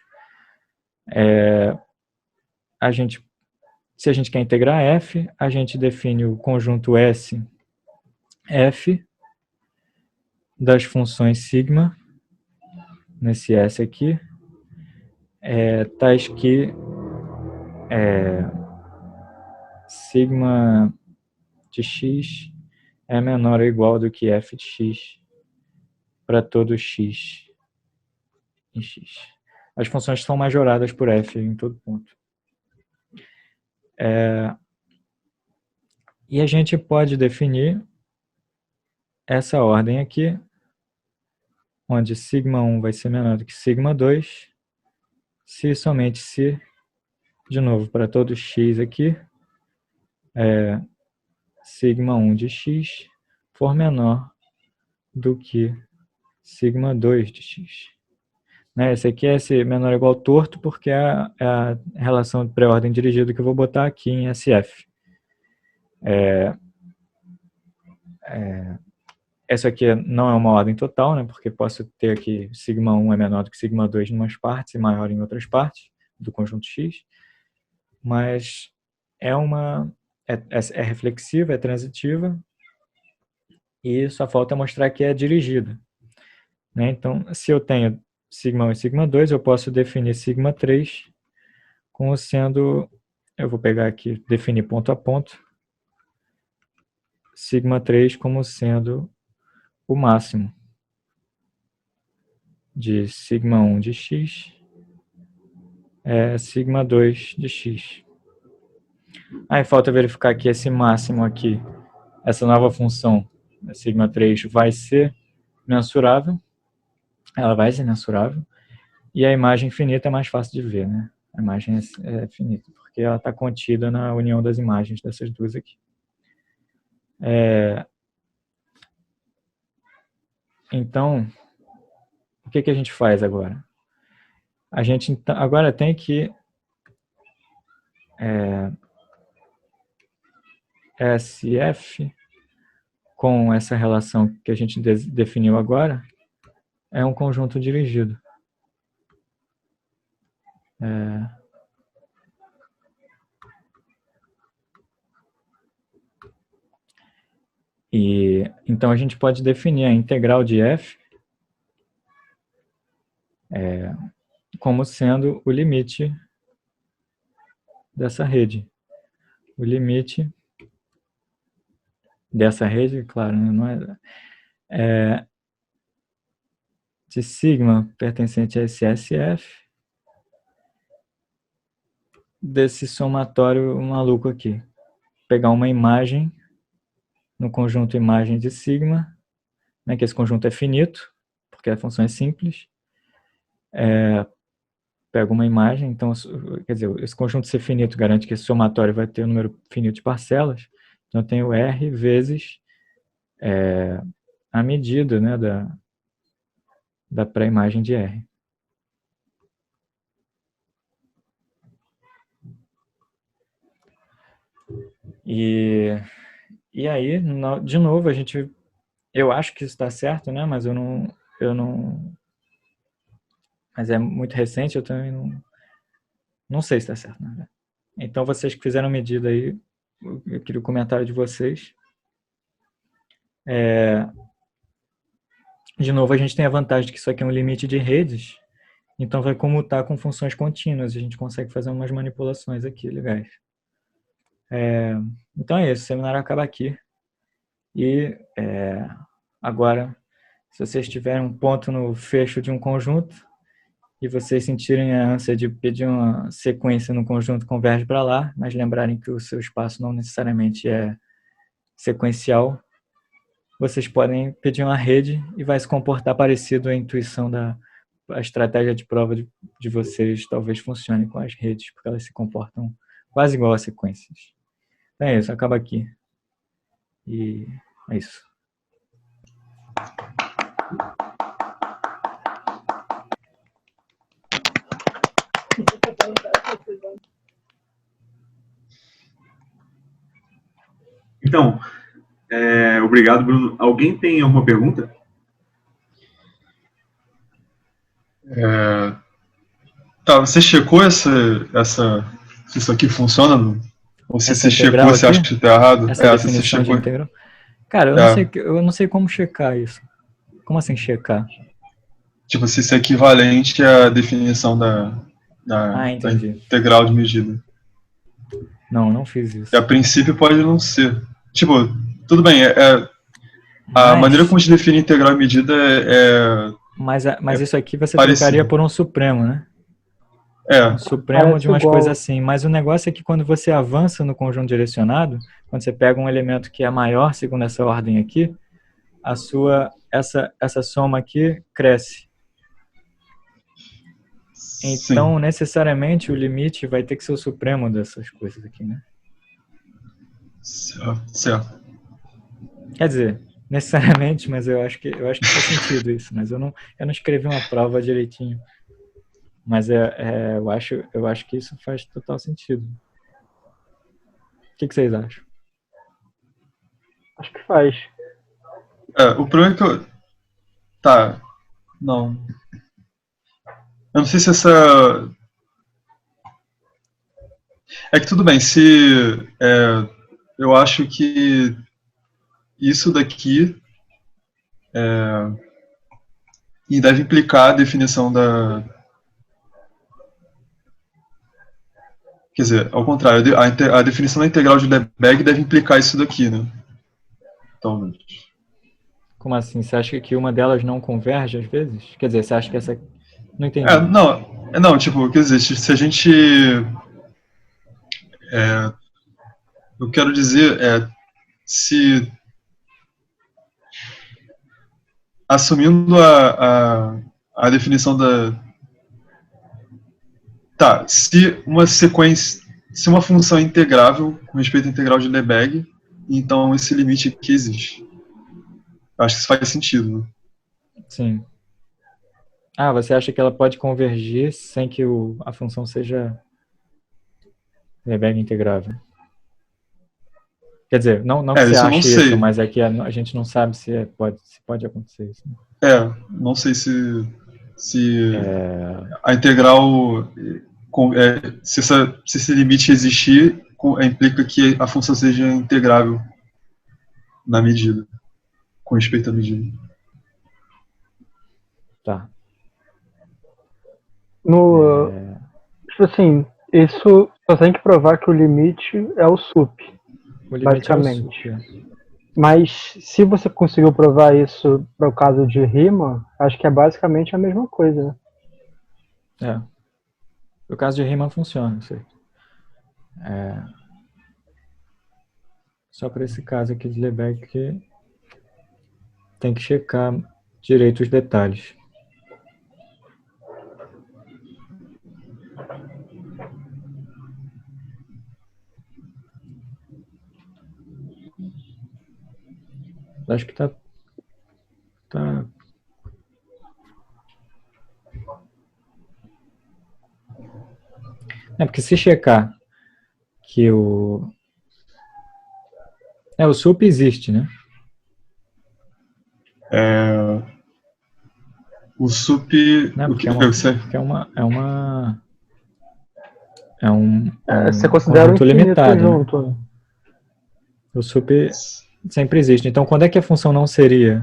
[SPEAKER 1] Se a gente quer integrar f, a gente define o conjunto S f das funções sigma, nesse S aqui, tais que sigma de x é menor ou igual do que f de x para todo x em x. As funções são majoradas por f em todo ponto. E a gente pode definir essa ordem aqui, onde sigma1 vai ser menor do que sigma2, se somente se, de novo, para todo x aqui, sigma1 de x for menor do que sigma2 de x. Esse aqui é esse menor ou igual torto, porque é a relação de pré-ordem dirigida que eu vou botar aqui em SF. Essa aqui não é uma ordem total, né, porque posso ter aqui sigma1 é menor do que sigma2 em umas partes e maior em outras partes do conjunto X, mas é reflexiva, é transitiva, e só falta mostrar que é dirigida. Então, se eu tenho sigma1 e sigma2, eu posso definir sigma3 como sendo, eu vou pegar aqui, definir ponto a ponto, sigma3 como sendo o máximo de sigma1 de x é sigma2 de x. Aí falta verificar que esse máximo aqui, essa nova função, sigma3, vai ser mensurável. Ela vai ser mensurável. E a imagem finita é mais fácil de ver, né? A imagem é finita, porque ela está contida na união das imagens dessas duas aqui. Então, o que a gente faz agora? A gente agora tem que SF com essa relação que a gente definiu agora é um conjunto dirigido. E então a gente pode definir a integral de f como sendo o limite dessa rede. O limite dessa rede, claro, não é de sigma pertencente a esse SF desse somatório maluco aqui. Pegar uma imagem no conjunto imagem de sigma, né, que esse conjunto é finito, porque a função é simples. Pego uma imagem, então, quer dizer, esse conjunto ser finito garante que esse somatório vai ter um número finito de parcelas. Então, eu tenho R vezes a medida, né, da pré-imagem de R. E aí, de novo, eu acho que isso está certo, né, mas eu não, mas é muito recente, eu também não sei se está certo, né? Então, vocês que fizeram medida aí, eu queria o comentário de vocês. De novo, a gente tem a vantagem de que isso aqui é um limite de redes, então vai comutar com funções contínuas, a gente consegue fazer umas manipulações aqui legais. Então é isso, o seminário acaba aqui. E agora, se vocês tiverem um ponto no fecho de um conjunto e vocês sentirem a ânsia de pedir uma sequência no conjunto, converge para lá, mas lembrarem que o seu espaço não necessariamente é sequencial, vocês podem pedir uma rede e vai se comportar parecido à intuição a estratégia de prova de vocês talvez funcione com as redes, porque elas se comportam quase igual a sequências. Então é isso, acaba aqui. E é isso.
[SPEAKER 2] Então, obrigado, Bruno. Alguém tem alguma pergunta?
[SPEAKER 3] Tá, você checou se isso aqui funciona? Ou se
[SPEAKER 1] Essa
[SPEAKER 3] você checou,
[SPEAKER 1] integral
[SPEAKER 3] você
[SPEAKER 1] aqui?
[SPEAKER 3] acha que está errado?
[SPEAKER 1] Essa
[SPEAKER 3] Se você
[SPEAKER 1] definição de
[SPEAKER 3] checou.
[SPEAKER 1] integral? Cara, eu não sei como checar isso. Como assim checar?
[SPEAKER 3] Tipo, se isso é equivalente à definição da
[SPEAKER 1] Entendi.
[SPEAKER 3] integral de medida.
[SPEAKER 1] Não fiz isso.
[SPEAKER 3] E a princípio pode não ser. Tipo, tudo bem, a maneira como a gente define integral e medida
[SPEAKER 1] Mas isso aqui você
[SPEAKER 3] parecido.
[SPEAKER 1] trocaria por um supremo, né? Um supremo de umas coisas assim. Mas o negócio é que quando você avança no conjunto direcionado, quando você pega um elemento que é maior, segundo essa ordem aqui, essa soma aqui cresce. Então, necessariamente, o limite vai ter que ser o supremo dessas coisas aqui, né?
[SPEAKER 3] Certo.
[SPEAKER 1] Quer dizer, necessariamente, mas eu acho que faz sentido isso. Mas eu não escrevi uma prova direitinho. Mas eu acho que isso faz total sentido. O que vocês acham?
[SPEAKER 4] Acho que faz.
[SPEAKER 3] O problema é que eu... Tá. Não. Eu não sei se essa... É que tudo bem, se... eu acho que isso daqui e deve implicar a definição da... Quer dizer, ao contrário, a definição da integral de Lebesgue deve implicar isso daqui, né? Então...
[SPEAKER 1] Como assim? Você acha que uma delas não converge às vezes? Quer dizer, você acha que essa... Não entendi.
[SPEAKER 3] Não, tipo, quer dizer, se a gente... eu quero dizer, se... Assumindo a definição da... Tá, se uma função é integrável com respeito à integral de Lebesgue, então esse limite aqui existe. Acho que isso faz sentido, né?
[SPEAKER 1] Sim. Você acha que ela pode convergir sem que a função seja Lebesgue integrável? Quer dizer, não que você ache isso, mas é que a gente não sabe se pode acontecer isso. Né?
[SPEAKER 3] Não sei se a integral, se esse limite existir, implica que a função seja integrável na medida, com respeito à medida.
[SPEAKER 1] Tá.
[SPEAKER 4] Tipo assim, isso só tem que provar que o limite é o sup, basicamente.
[SPEAKER 1] É o sup.
[SPEAKER 4] Mas se você conseguiu provar isso para o caso de Riemann, acho que é basicamente a mesma coisa, né?
[SPEAKER 1] No caso de Riemann funciona, isso aí. Só para esse caso aqui de Lebesgue que tem que checar direito os detalhes. Acho que tá... porque se checar que o sup existe, né?
[SPEAKER 3] O sup...
[SPEAKER 4] você considera um infinito
[SPEAKER 1] limitado,
[SPEAKER 4] junto.
[SPEAKER 1] Né? O sup sempre existe. Então, quando é que a função não teria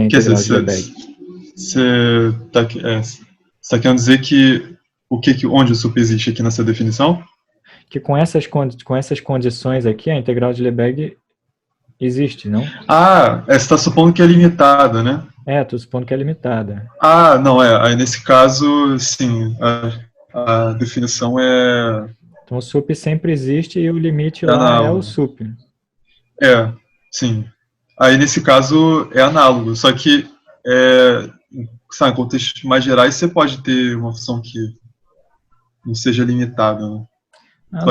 [SPEAKER 1] a integral de Lebesgue?
[SPEAKER 3] Você está querendo dizer que onde o sup existe aqui nessa definição?
[SPEAKER 1] Que com essas condições aqui, a integral de Lebesgue existe, não?
[SPEAKER 3] Você está supondo que é limitada, né?
[SPEAKER 1] Estou supondo que é limitada.
[SPEAKER 3] Não, aí nesse caso, sim, a definição é...
[SPEAKER 1] Então o sup sempre existe e o limite lá é o sup.
[SPEAKER 3] Sim. Aí nesse caso é análogo, só que em contextos mais gerais você pode ter uma função que não seja limitada, né?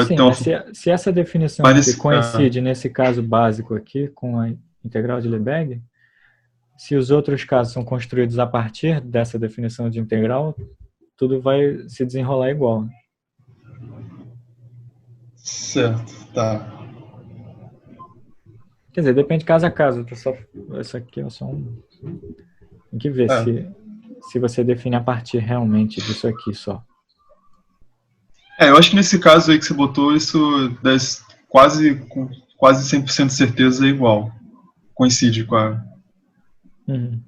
[SPEAKER 1] Sim, mas se essa definição aqui coincide nesse caso básico aqui com a integral de Lebesgue, se os outros casos são construídos a partir dessa definição de integral, tudo vai se desenrolar igual.
[SPEAKER 3] Certo, tá.
[SPEAKER 1] Quer dizer, depende caso a caso. Isso aqui é só um... Tem que ver se você define a partir realmente disso aqui só.
[SPEAKER 3] Eu acho que nesse caso aí que você botou, isso com quase 100% de certeza é igual. Coincide com a...
[SPEAKER 1] Uhum.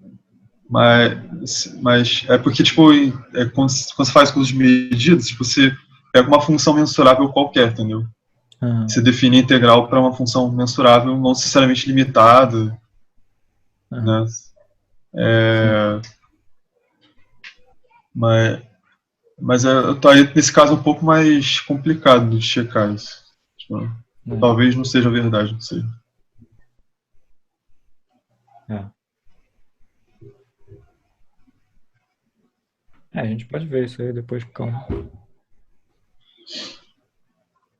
[SPEAKER 3] Mas é porque, tipo, quando você faz com os medidas, tipo, você pega uma função mensurável qualquer, entendeu?
[SPEAKER 1] Uhum.
[SPEAKER 3] Você define a integral para uma função mensurável, não necessariamente limitada,
[SPEAKER 1] Uhum.
[SPEAKER 3] né? Mas eu tô aí, nesse caso, um pouco mais complicado de checar isso. Tipo, talvez não seja verdade, não sei.
[SPEAKER 1] A gente pode ver isso aí depois com calma.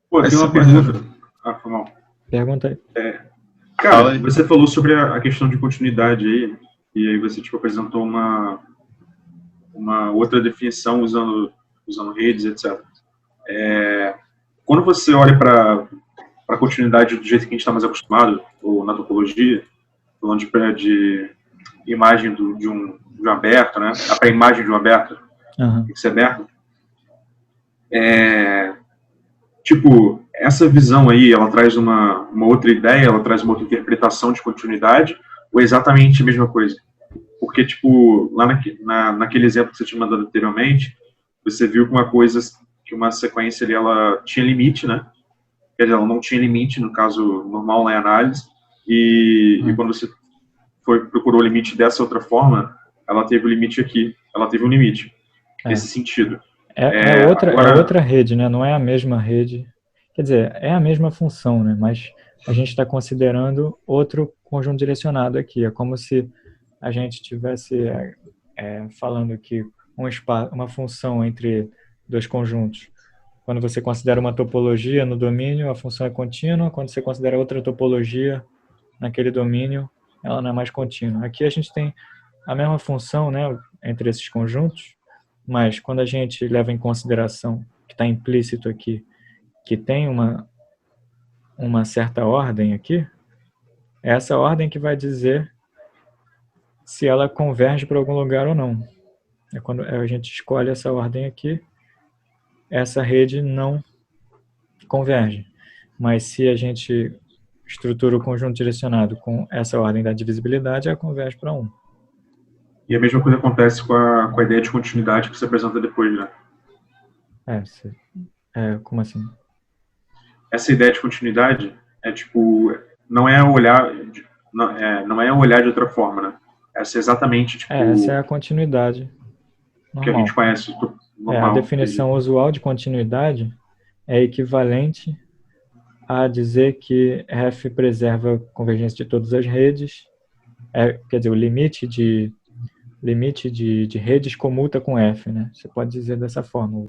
[SPEAKER 2] Pô, tem uma pergunta. Foi mal.
[SPEAKER 1] Pergunta aí.
[SPEAKER 2] Cara, você falou sobre a questão de continuidade aí, e aí você tipo, apresentou uma outra definição usando redes, etc. Quando você olha para a continuidade do jeito que a gente está mais acostumado, ou na topologia, falando de imagem de um aberto, né? A pré-imagem de um aberto, tem que ser aberto. Tipo, essa visão aí, ela traz uma outra ideia, ela traz uma outra interpretação de continuidade, ou é exatamente a mesma coisa? Porque, tipo, lá naquele exemplo que você tinha mandado anteriormente, você viu que uma sequência ali, ela tinha limite, né? Quer dizer, ela não tinha limite, no caso normal na análise, e quando você procurou o limite dessa outra forma, ela teve o limite aqui, ela teve um limite, nesse sentido.
[SPEAKER 1] É outra rede, né? Não é a mesma rede. Quer dizer, é a mesma função, né? Mas a gente está considerando outro conjunto direcionado aqui. É como se a gente estivesse falando que uma função entre dois conjuntos. Quando você considera uma topologia no domínio, a função é contínua. Quando você considera outra topologia naquele domínio, ela não é mais contínua. Aqui a gente tem a mesma função, né, entre esses conjuntos, mas quando a gente leva em consideração que está implícito aqui, que tem uma certa ordem aqui, é essa ordem que vai dizer se ela converge para algum lugar ou não. É quando a gente escolhe essa ordem aqui, essa rede não converge. Mas se a gente estrutura o conjunto direcionado com essa ordem da divisibilidade, ela converge para 1.
[SPEAKER 2] E a mesma coisa acontece com a ideia de continuidade que você apresenta depois, né?
[SPEAKER 1] Como assim?
[SPEAKER 2] Essa ideia de continuidade é tipo, não é olhar de outra forma, né? Essa é exatamente tipo.
[SPEAKER 1] Essa é a continuidade normal.
[SPEAKER 2] Que a gente conhece normal.
[SPEAKER 1] A definição usual de continuidade é equivalente a dizer que F preserva a convergência de todas as redes. Quer dizer, o limite de redes comuta com F, né? Você pode dizer dessa forma.